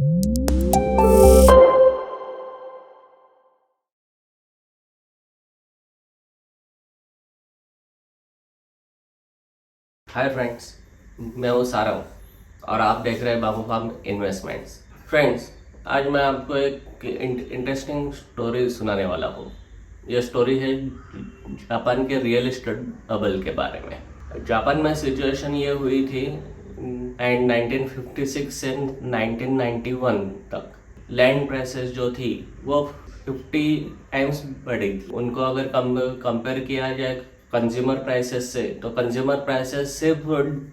Hi friends, मैं हूँ सारंग और आप देख रहे हैं बाबू फार्म इन्वेस्टमेंट्स। फ्रेंड्स, आज मैं आपको एक इंटरेस्टिंग स्टोरी सुनाने वाला हूँ। यह स्टोरी है जापान के रियल एस्टेट बबल के बारे में। जापान में सिचुएशन ये हुई थी एंड 1956 से 1991 तक लैंड प्राइसेस जो थी वो 50 टाइम्स बढ़ी थी। उनको अगर कंपेयर किया जाए कंज्यूमर प्राइसेस से, तो कंज्यूमर प्राइसेस सिर्फ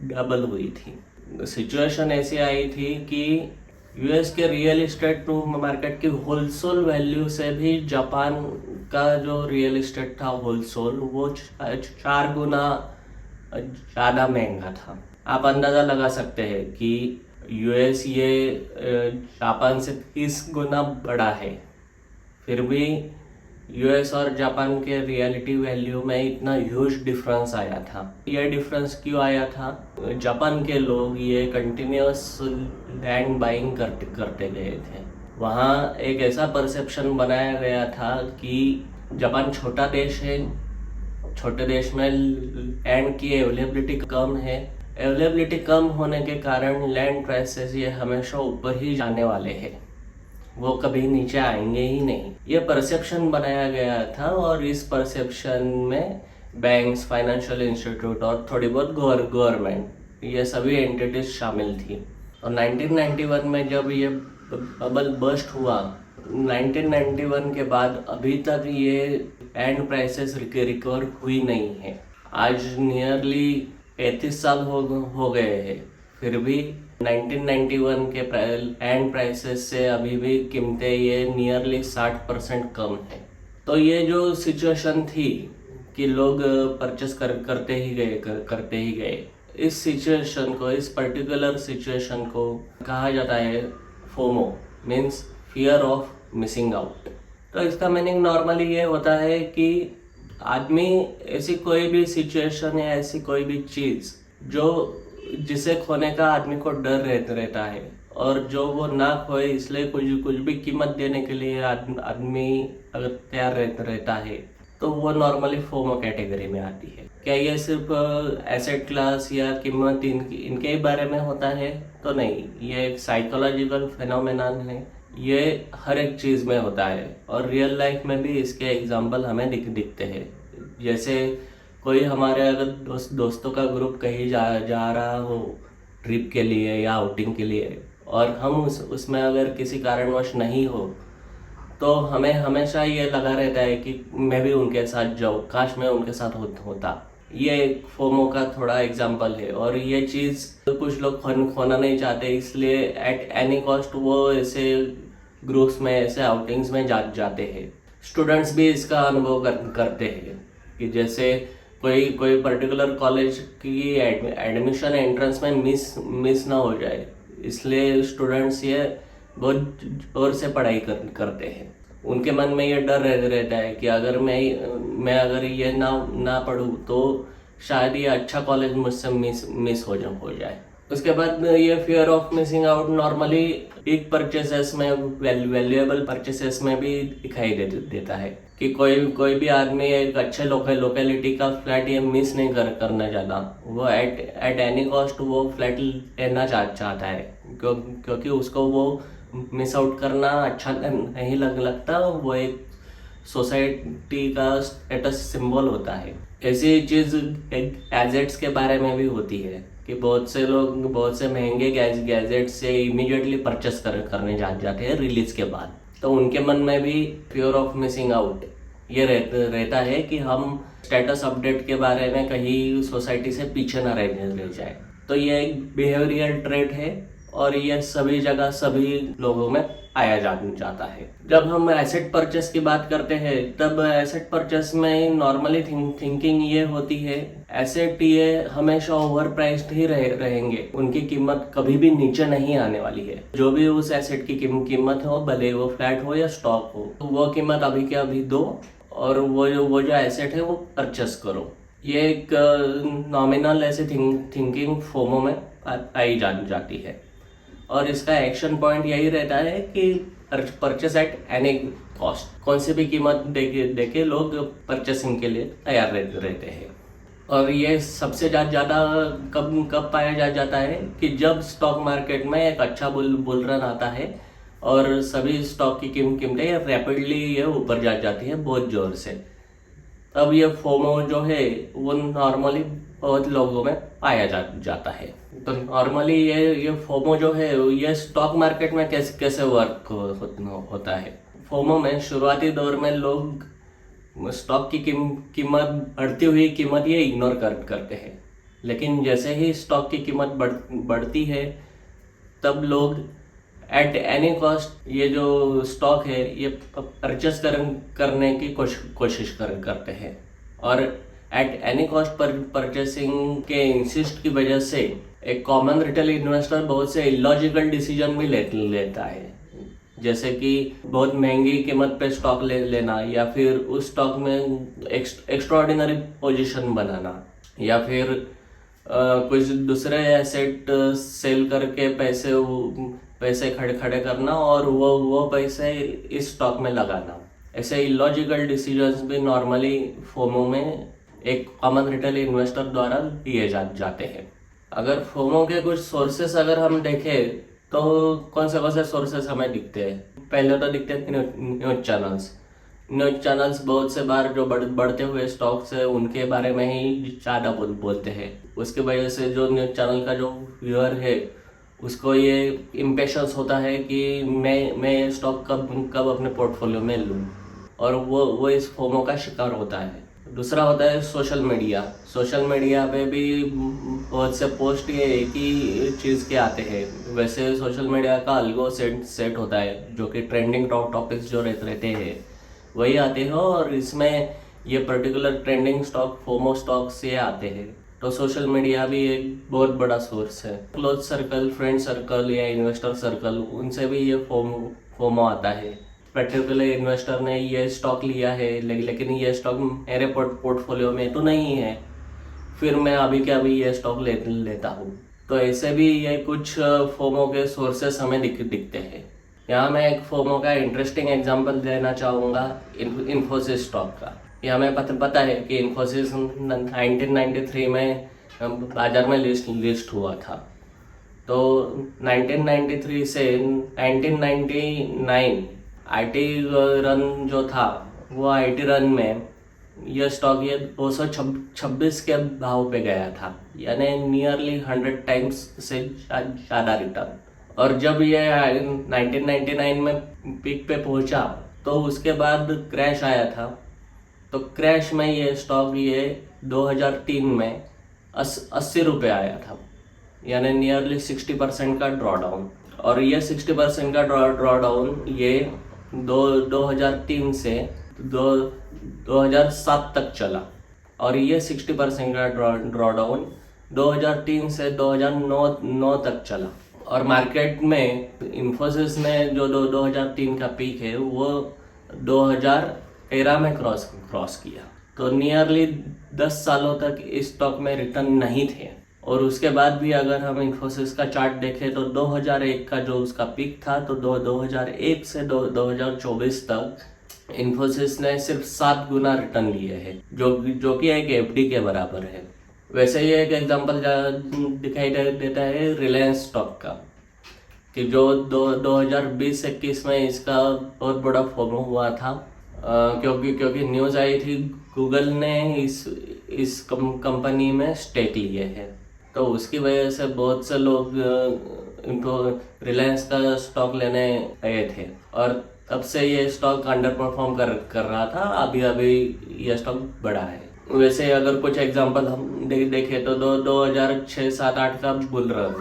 डबल हुई थी। सिचुएशन ऐसी आई थी कि यूएस के रियल एस्टेट मार्केट की होलसेल वैल्यू से भी जापान का जो रियल एस्टेट था होलसेल, वो 4 गुना ज़्यादा महंगा था। आप अंदाज़ा लगा सकते हैं कि यूएस ये जापान से 30 गुना बड़ा है, फिर भी यूएस और जापान के रियलिटी वैल्यू में इतना ह्यूज डिफरेंस आया था। ये डिफरेंस क्यों आया था? जापान के लोग ये कंटिन्यूस लैंड बाइंग करते गए थे। वहाँ एक ऐसा परसेप्शन बनाया गया था कि जापान छोटा देश है, छोटे देश में लैंड की अवेलेबिलिटी कम है। अवेलेबिलिटी कम होने के कारण लैंड प्राइसेस ये हमेशा ऊपर ही जाने वाले हैं, वो कभी नीचे आएंगे ही नहीं। ये परसेप्शन बनाया गया था और इस परसेप्शन में बैंक्स, फाइनेंशियल इंस्टीट्यूट और थोड़ी बहुत गवर्नमेंट, ये सभी एंटिटीज शामिल थी। और 1991 में जब ये बबल बस्ट हुआ, 1991 के बाद अभी तक ये लैंड प्राइसेस रिकवर हुई नहीं है। आज नियरली 35 साल हो गए हैं, फिर भी 1991 के लैंड प्राइसेस से अभी भी कीमतें ये नियरली 60% कम है। तो ये जो सिचुएशन थी कि लोग परचेस करते ही गए, इस सिचुएशन को, इस पर्टिकुलर सिचुएशन को कहा जाता है FOMO, means fear of missing out. तो इसका मीनिंग नॉर्मली ये होता है कि आदमी ऐसी कोई भी सिचुएशन या ऐसी कोई भी चीज़ जो जिसे खोने का आदमी को डर रहता है और जो वो ना खोए इसलिए कुछ भी कीमत देने के लिए आदमी अगर तैयार रहता है, तो वो नॉर्मली फोमो कैटेगरी में आती है। क्या ये सिर्फ एसेट क्लास या कीमत इनके ही बारे में होता है? तो नहीं, ये एक साइकोलॉजिकल फिनोमेनन है। ये हर एक चीज़ में होता है और रियल लाइफ में भी इसके एग्जाम्पल हमें दिखते हैं। जैसे कोई हमारे अगर दोस्तों का ग्रुप कहीं जा रहा हो ट्रिप के लिए या आउटिंग के लिए, और हम उसमें अगर किसी कारणवश नहीं हो, तो हमें हमेशा ये लगा रहता है कि मैं भी उनके साथ जाऊँ, काश मैं उनके साथ होता। ये एक फोमो का थोड़ा एग्जाम्पल है। और ये चीज़ कुछ लोग खोना नहीं चाहते, इसलिए एट एनी कॉस्ट वो ऐसे ग्रुप्स में, ऐसे आउटिंग्स में जाते हैं। स्टूडेंट्स भी इसका अनुभव करते हैं कि जैसे कोई पर्टिकुलर कॉलेज की एडमिशन एंट्रेंस में मिस ना हो जाए, इसलिए स्टूडेंट्स ये बहुत जोर से पढ़ाई करते हैं। उनके मन में ये डर रहता है कि अगर मैं अगर ये ना पढूं तो शायद ये अच्छा कॉलेज मुझसे मिस हो जाए। उसके बाद ये fear of missing out normally big purchases में, वैल्यूएबल परचेसेस में भी दिखाई देता है कि कोई भी आदमी एक अच्छे लोकेलिटी का फ्लैट ये मिस नहीं करना चाहता। वो एट एनी कॉस्ट वो फ्लैट लेना चाहता है, क्योंकि उसको वो मिस आउट करना अच्छा नहीं लगता। वो एक सोसाइटी का स्टेटस सिंबल होता है। ऐसी चीज़ गैजेट्स के बारे में भी होती है कि बहुत से लोग बहुत से महंगे गैजेट से इमीडिएटली परचेस करने जाते हैं रिलीज के बाद। तो उनके मन में भी फियर ऑफ मिसिंग आउट ये रहता है कि हम स्टेटस अपडेट के बारे में कहीं सोसाइटी से पीछे ना रह जाए। तो ये एक बिहेवियरल ट्रेट है और ये सभी जगह सभी लोगों में पाया जाता है। जब हम एसेट परचेस की बात करते हैं, तब एसेट परचेस में नॉर्मली थिंकिंग ये होती है, एसेट ये हमेशा ओवर प्राइस्ड ही रहेंगे, उनकी कीमत कभी भी नीचे नहीं आने वाली है। जो भी उस एसेट की कीमत हो, भले वो फ्लैट हो या स्टॉक हो, तो वो कीमत अभी के अभी दो और वो जो एसेट है वो परचेस करो। ये एक नॉमिनल ऐसे थिंकिंग फोमो में पाई जाती है। और इसका एक्शन पॉइंट यही रहता है कि परचेस एट एनी कॉस्ट, कौन सी भी कीमत देके लोग परचेसिंग के लिए तैयार रहते हैं। और ये सबसे ज़्यादा कब कब पाया जाता है कि जब स्टॉक मार्केट में एक अच्छा बुल रन आता है और सभी स्टॉक की कीमतें रैपिडली ये ऊपर जाती है बहुत ज़ोर से। तब ये फोमो जो है वो नॉर्मली बहुत लोगों में पाया जाता है। तो नॉर्मली ये फोमो जो है ये स्टॉक मार्केट में कैसे वर्क होता है। फोमो में शुरुआती दौर में लोग स्टॉक की कीमत बढ़ती हुई कीमत ये इग्नोर करते हैं, लेकिन जैसे ही स्टॉक की कीमत बढ़ती है तब लोग एट एनी कॉस्ट ये जो स्टॉक है ये परचेस करने की कोशिश करते हैं। और at any cost per purchasing के इंसिस्ट की वजह से एक कॉमन रिटेल इन्वेस्टर बहुत से इलॉजिकल डिसीजन भी लेता है, जैसे कि बहुत महंगी कीमत पे स्टॉक लेना, या फिर उस स्टॉक में एक्स्ट्राऑर्डिनरी पोजीशन बनाना, या फिर कुछ दूसरे एसेट सेल करके पैसे खड़े करना और वो पैसे इस स्टॉक में लगाना। ऐसे इलॉजिकल डिसीजंस भी नॉर्मली फोमो में एक कॉमन रिटेल इन्वेस्टर द्वारा लिए जाते हैं। अगर फोमो के कुछ सोर्सेस अगर हम देखें तो कौन से सोर्सेस हमें दिखते हैं। पहले तो दिखते हैं न्यूज चैनल्स बहुत से बार जो बढ़ते हुए स्टॉक्स है उनके बारे में ही ज़्यादा बोलते हैं। उसकी वजह से जो न्यूज चैनल का जो व्यूअर है उसको ये इम्पेशंस होता है कि मैं ये स्टॉक कब अपने पोर्टफोलियो में लूँ, और वो इस फोमो का शिकार होता है। दूसरा होता है सोशल मीडिया पे भी बहुत से पोस्ट ये एक ही चीज़ के आते हैं। वैसे सोशल मीडिया का अलगो सेट होता है जो कि ट्रेंडिंग टॉपिक्स जो रहते हैं वही आते हैं, और इसमें ये particular trending stock FOMO stock से आते हैं। तो सोशल मीडिया भी एक बहुत बड़ा सोर्स है। क्लोज सर्कल, फ्रेंड सर्कल या इन्वेस्टर सर्कल, उनसे भी ये फोमो आता है। पर्टिकुलर इन्वेस्टर ने ये स्टॉक लिया है लेकिन ये स्टॉक मेरे पोर्टफोलियो में तो नहीं है, फिर मैं अभी के अभी ये स्टॉक लेता हूँ। तो ऐसे भी ये कुछ फोमो के सोर्सेस हमें दिखते हैं। यहाँ मैं एक फोमो का इंटरेस्टिंग एग्जांपल देना चाहूँगा इन्फोसिस स्टॉक का। ये हमें पता है कि इन्फोसिस 1993 में बाजार में लिस्ट हुआ था। तो 1993 से 1999 आईटी रन जो था वो आईटी रन में यह स्टॉक ये 226 के भाव पे गया था, यानी नियरली 100 टाइम्स से ज़्यादा रिटर्न। और जब ये 1999 में पीक पे पहुंचा तो उसके बाद क्रैश आया था। तो क्रैश में ये स्टॉक ये 2003 में 80 रुपये आया था, यानी नियरली 60% का ड्रॉडाउन। और ये 60% का ड्रॉडाउन ये 2003 से 2007 तक चला, और ये 60% का ड्रॉडाउन 2003 से 2009 तक चला। और मार्केट में इन्फोसिस ने जो 2003 का पीक है वो 2013 में क्रॉस किया। तो नियरली 10 सालों तक इस स्टॉक में रिटर्न नहीं थे। और उसके बाद भी अगर हम इन्फोसिस का चार्ट देखें तो 2001 का जो उसका पीक था, तो 2001 से 2024 तक इन्फोसिस ने सिर्फ 7 गुना रिटर्न लिए हैं, जो कि एक एफडी के बराबर है। वैसे ही एक एग्जांपल दिखाई देता है रिलायंस स्टॉक का, कि जो 2020-21 में इसका बहुत बड़ा फोमो हुआ था, क्योंकि न्यूज़ आई थी गूगल ने इस कंपनी में स्टेक लिए हैं। तो उसकी वजह से बहुत से लोग इनको रिलायंस का स्टॉक लेने गए थे, और तब से ये स्टॉक अंडर परफॉर्म कर रहा था। अभी ये स्टॉक बढ़ा है। वैसे अगर कुछ एग्जांपल हम देखें तो 2006-07-08 का बुल रन,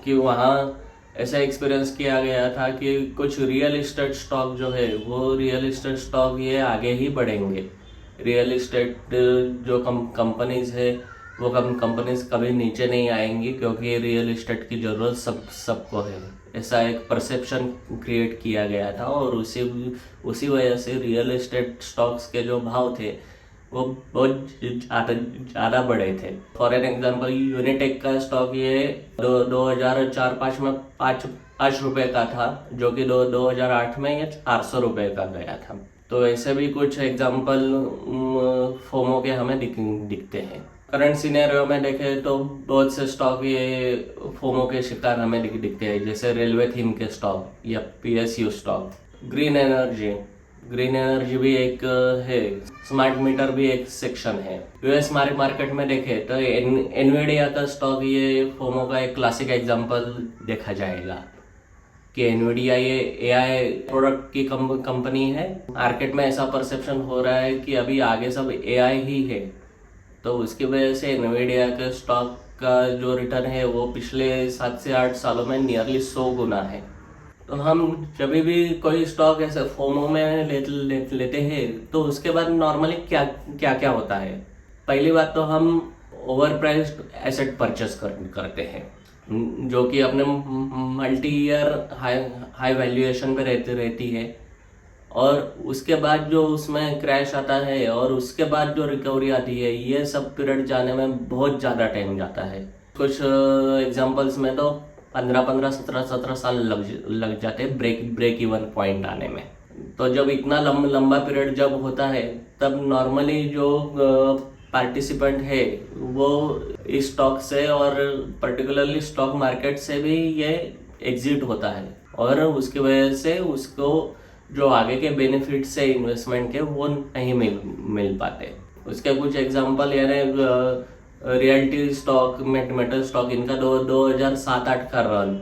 कि वहाँ ऐसा एक्सपीरियंस किया गया था कि कुछ रियल इस्टेट स्टॉक जो है वो रियल इस्टेट स्टॉक ये आगे ही बढ़ेंगे। रियल इस्टेट जो कंपनीज है वो कंपनीज कभी नीचे नहीं आएंगी, क्योंकि रियल इस्टेट की ज़रूरत सबको है। ऐसा एक परसेप्शन क्रिएट किया गया था, और उसी वजह से रियल इस्टेट स्टॉक्स के जो भाव थे वो बहुत ज़्यादा बड़े थे। फॉर एन एग्जांपल यूनिटेक का स्टॉक ये 2004-5 में 5 रुपए का था, जो कि 2008 में ये 400 रुपए का गया था। तो ऐसे भी कुछ एग्जांपल फोमो के हमें दिखते हैं। करंट सिनेरियो में देखें तो बहुत से स्टॉक ये फोमो के शिकार हमें दिखते हैं, जैसे रेलवे थीम के स्टॉक या पीएसयू स्टॉक। ग्रीन एनर्जी भी एक है, स्मार्ट मीटर भी एक सेक्शन है। यूएस मार्केट में देखें तो एनवीडिया का स्टॉक ये फोमो का एक क्लासिक एग्जांपल देखा जाएगा कि एनवीडिया ये एआई प्रोडक्ट की कंपनी है। मार्केट में ऐसा परसेप्शन हो रहा है कि अभी आगे सब एआई ही है, तो उसकी वजह से एनवीडिया के स्टॉक का जो रिटर्न है वो पिछले 7 से 8 सालों में नियरली 100 गुना है। तो हम जब भी कोई स्टॉक ऐसे फोमो में लेते हैं तो उसके बाद नॉर्मली क्या क्या क्या होता है। पहली बात तो हम ओवर प्राइस्ड एसेट परचेस करते हैं, जो कि अपने मल्टी ईयर हाई वैल्यूएशन पे रहती है, और उसके बाद जो उसमें क्रैश आता है और उसके बाद जो रिकवरी आती है, ये सब पीरियड जाने में बहुत ज़्यादा टाइम जाता है। कुछ एग्जांपल्स में तो 15 17 साल लग जाते हैं ब्रेक इवन पॉइंट आने में। तो जब इतना लंबा पीरियड जब होता है, तब नॉर्मली जो पार्टिसिपेंट है वो इस स्टॉक से और पर्टिकुलरली स्टॉक मार्केट से भी ये एग्जिट होता है, और उसकी वजह से उसको जो आगे के बेनिफिट्स है इन्वेस्टमेंट के वो नहीं मिल पाते। उसके कुछ एग्जांपल यानी रियल्टी स्टॉक, मेटल स्टॉक, इनका 2007-8 का रन,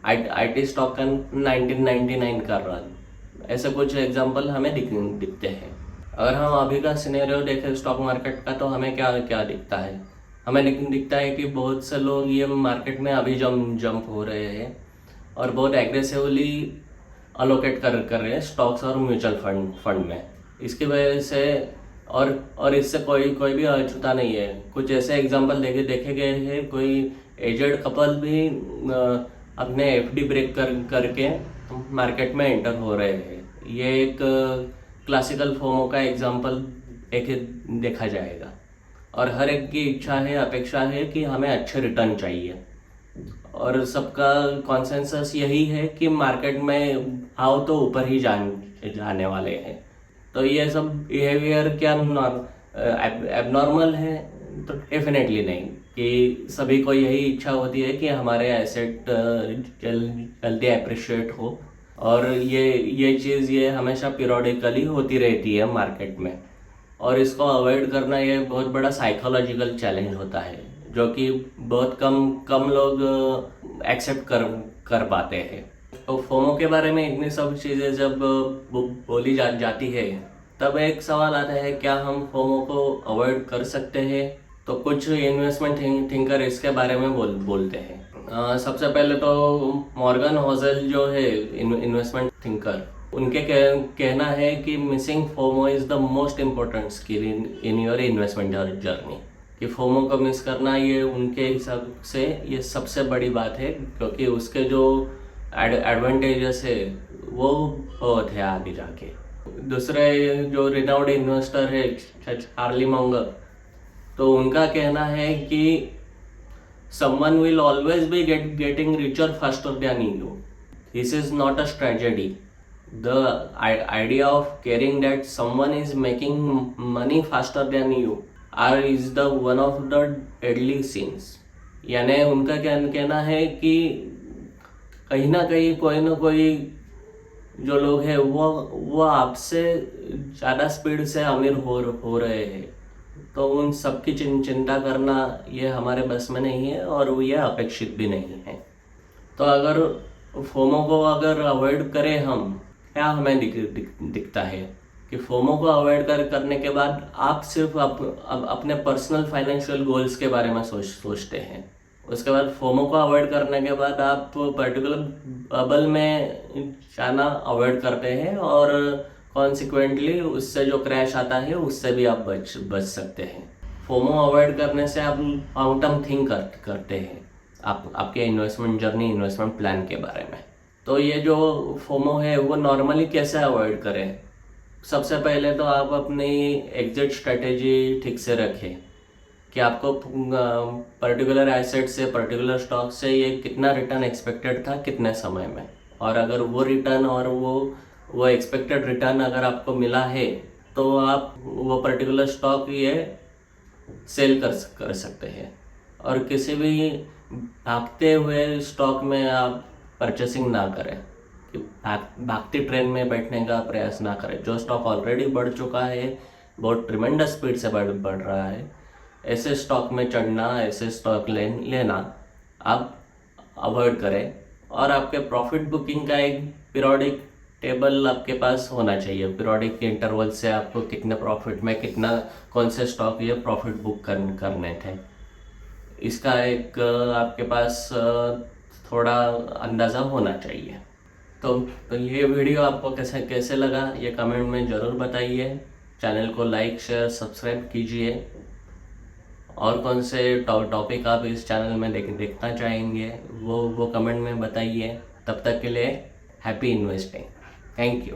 आईटी स्टॉक का 1999 का रन, ऐसे कुछ एग्जांपल हमें दिखते हैं। अगर हम अभी का सिनेरियो देखें स्टॉक मार्केट का, तो हमें क्या क्या दिखता है। हमें दिखता है कि बहुत से लोग ये मार्केट में अभी जंप हो रहे हैं और बहुत एग्रेसिवली अलोकेट कर रहे हैं स्टॉक्स और म्यूचुअल फंड में। इसकी वजह से और इससे कोई भी अछूता नहीं है। कुछ ऐसे एग्जांपल देखे गए हैं, कोई एजेड कपल भी अपने एफडी ब्रेक करके मार्केट में एंटर हो रहे हैं। ये एक क्लासिकल फोमो का एग्जांपल एक देखा जाएगा। और हर एक की इच्छा है, अपेक्षा है कि हमें अच्छे रिटर्न चाहिए, और सबका कॉन्सेंसस यही है कि मार्केट में भाव तो ऊपर ही जाने वाले हैं। तो ये सब बिहेवियर क्या एबनॉर्मल है? तो डेफिनेटली नहीं, कि सभी को यही इच्छा होती है कि हमारे एसेट जल्दी अप्रिशिएट हो, और ये चीज़ ये हमेशा पीरियडिकली होती रहती है मार्केट में, और इसको अवॉइड करना ये बहुत बड़ा साइकोलॉजिकल चैलेंज होता है, जो कि बहुत कम लोग एक्सेप्ट कर पाते हैं। तो फोमो के बारे में इतनी सब चीज़ें जब बोली जाती है, तब एक सवाल आता है, क्या हम फोमो को अवॉइड कर सकते हैं? तो कुछ इन्वेस्टमेंट थिंकर इसके बारे में बोलते हैं। सबसे पहले तो मॉर्गन होजेल जो है इन्वेस्टमेंट थिंकर, उनके कहना है कि missing FOMO is the most important skill in your investment journey. कि फोमो को मिस करना ये उनके हिसाब से ये सबसे बड़ी बात है, क्योंकि उसके जो एडवांटेजेस है वो बहुत है आगे जाके। दूसरे जो रिनाउंड इन्वेस्टर है चार्ली मंगर, तो उनका कहना है कि someone will always be getting richer faster than you. This is not a tragedy. The idea of caring that someone is making money faster than you is the one of the deadly sins. यानी उनका कहना है कि कहीं ना कहीं कोई ना कोई जो लोग हैं वो आपसे ज़्यादा स्पीड से अमीर हो रहे हैं, तो उन सबकी चिंता करना ये हमारे बस में नहीं है, और ये अपेक्षित भी नहीं है। तो अगर फोमो को अगर अवॉइड करें हम, क्या हमें दिखता है कि फोमो को अवॉइड करने के बाद आप सिर्फ अपने पर्सनल फाइनेंशियल गोल्स के बारे में सोचते हैं। उसके बाद फोमो को अवॉइड करने के बाद आप पर्टिकुलर बबल में जाना अवॉइड करते हैं, और कॉन्सिक्वेंटली उससे जो क्रैश आता है उससे भी आप बच सकते हैं। फोमो अवॉइड करने से आप लॉन्ग टर्म थिंक करते हैं आपके इन्वेस्टमेंट जर्नी, इन्वेस्टमेंट प्लान के बारे में। तो ये जो फोमो है वो नॉर्मली कैसे अवॉइड करें? सबसे पहले तो आप अपनी एग्जिट स्ट्रेटेजी ठीक से रखें कि आपको पर्टिकुलर एसेट से, पर्टिकुलर स्टॉक से ये कितना रिटर्न एक्सपेक्टेड था कितने समय में, और अगर वो रिटर्न और वो एक्सपेक्टेड रिटर्न अगर आपको मिला है तो आप वो पर्टिकुलर स्टॉक ये सेल कर सकते हैं। और किसी भी भागते हुए स्टॉक में आप परचेसिंग ना करें, कि भागती ट्रेन में बैठने का प्रयास ना करें। जो स्टॉक ऑलरेडी बढ़ चुका है, बहुत ट्रिमेंडस स्पीड से बढ़ रहा है, ऐसे स्टॉक में चढ़ना, ऐसे स्टॉक लेना आप अवॉइड करें। और आपके प्रॉफिट बुकिंग का एक पीरियोडिक टेबल आपके पास होना चाहिए। पीरियोडिक इंटरवल से आपको कितने प्रॉफिट में कितना, कौन से स्टॉक ये प्रॉफिट बुक करने थे, इसका एक आपके पास थोड़ा अंदाज़ा होना चाहिए। तो ये वीडियो आपको कैसे लगा ये कमेंट में ज़रूर बताइए। चैनल को लाइक, शेयर, सब्सक्राइब कीजिए। और कौन से टॉपिक आप इस चैनल में देखना चाहेंगे वो कमेंट में बताइए। तब तक के लिए हैप्पी इन्वेस्टिंग। Thank you.